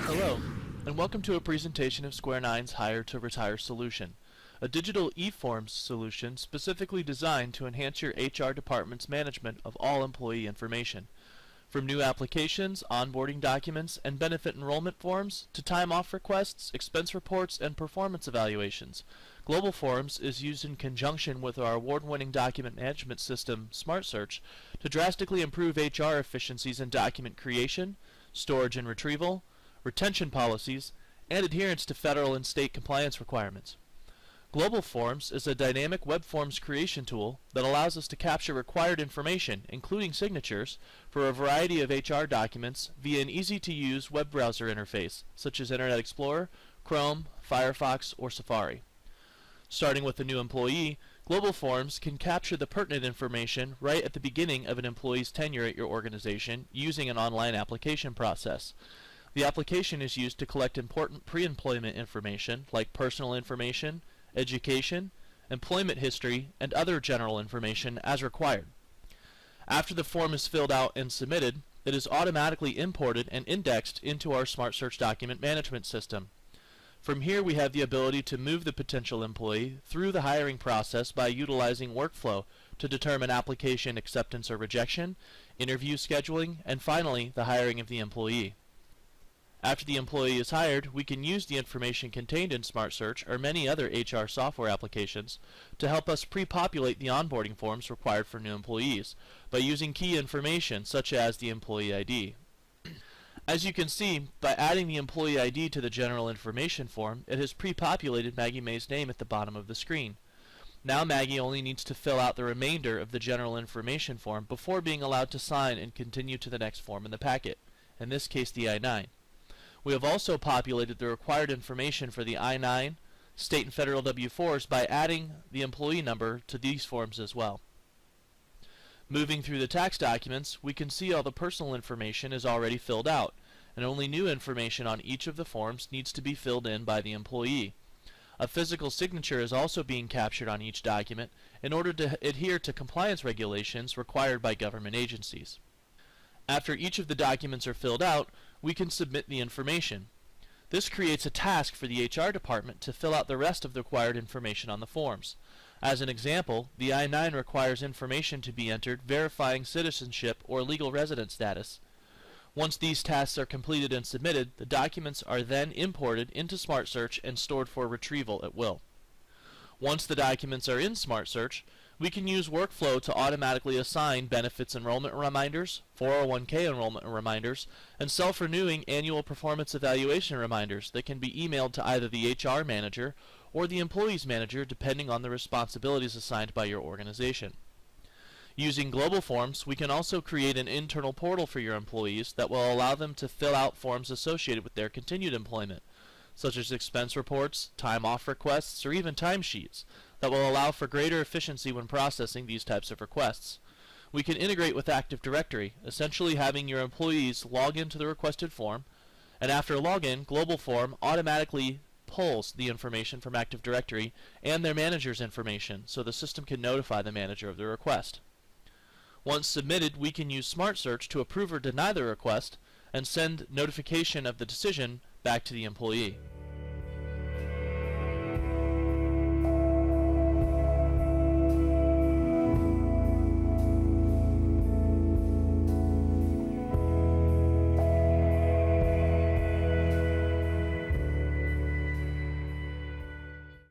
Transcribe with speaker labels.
Speaker 1: Hello, and welcome to a presentation of Square9's Hire to Retire solution, a digital e-forms solution specifically designed to enhance your HR department's management of all employee information. From new applications, onboarding documents, and benefit enrollment forms, to time-off requests, expense reports, and performance evaluations, Global Forms is used in conjunction with our award-winning document management system, SmartSearch, to drastically improve HR efficiencies in document creation, storage and retrieval, retention policies, and adherence to federal and state compliance requirements. Global Forms is a dynamic web forms creation tool that allows us to capture required information, including signatures, for a variety of HR documents via an easy-to-use web browser interface, such as Internet Explorer, Chrome, Firefox, or Safari. Starting with a new employee, Global Forms can capture the pertinent information right at the beginning of an employee's tenure at your organization using an online application process. The application is used to collect important pre-employment information like personal information, education, employment history, and other general information as required. After the form is filled out and submitted, it is automatically imported and indexed into our SmartSearch document management system. From here we have the ability to move the potential employee through the hiring process by utilizing workflow to determine application acceptance or rejection, interview scheduling, and finally the hiring of the employee. After the employee is hired, we can use the information contained in SmartSearch or many other HR software applications to help us pre-populate the onboarding forms required for new employees by using key information such as the employee ID. As you can see, by adding the employee ID to the general information form, it has pre-populated Maggie May's name at the bottom of the screen. Now Maggie only needs to fill out the remainder of the general information form before being allowed to sign and continue to the next form in the packet, in this case the I-9. We have also populated the required information for the I-9, state and federal W-4s by adding the employee number to these forms as well. Moving through the tax documents, we can see all the personal information is already filled out, and only new information on each of the forms needs to be filled in by the employee. A physical signature is also being captured on each document in order to adhere to compliance regulations required by government agencies. After each of the documents are filled out, we can submit the information. This creates a task for the HR department to fill out the rest of the required information on the forms. As an example, the I-9 requires information to be entered verifying citizenship or legal residence status. Once these tasks are completed and submitted, the documents are then imported into SmartSearch and stored for retrieval at will. Once the documents are in SmartSearch, we can use workflow to automatically assign benefits enrollment reminders, 401k enrollment reminders, and self-renewing annual performance evaluation reminders that can be emailed to either the HR manager or the employee's manager depending on the responsibilities assigned by your organization. Using Global Forms, we can also create an internal portal for your employees that will allow them to fill out forms associated with their continued employment, such as expense reports, time-off requests, or even timesheets, that will allow for greater efficiency when processing these types of requests. We can integrate with Active Directory, essentially having your employees log into the requested form, and after login, Global Form automatically pulls the information from Active Directory and their manager's information, so the system can notify the manager of the request. Once submitted, we can use SmartSearch to approve or deny the request and send notification of the decision back to the employee.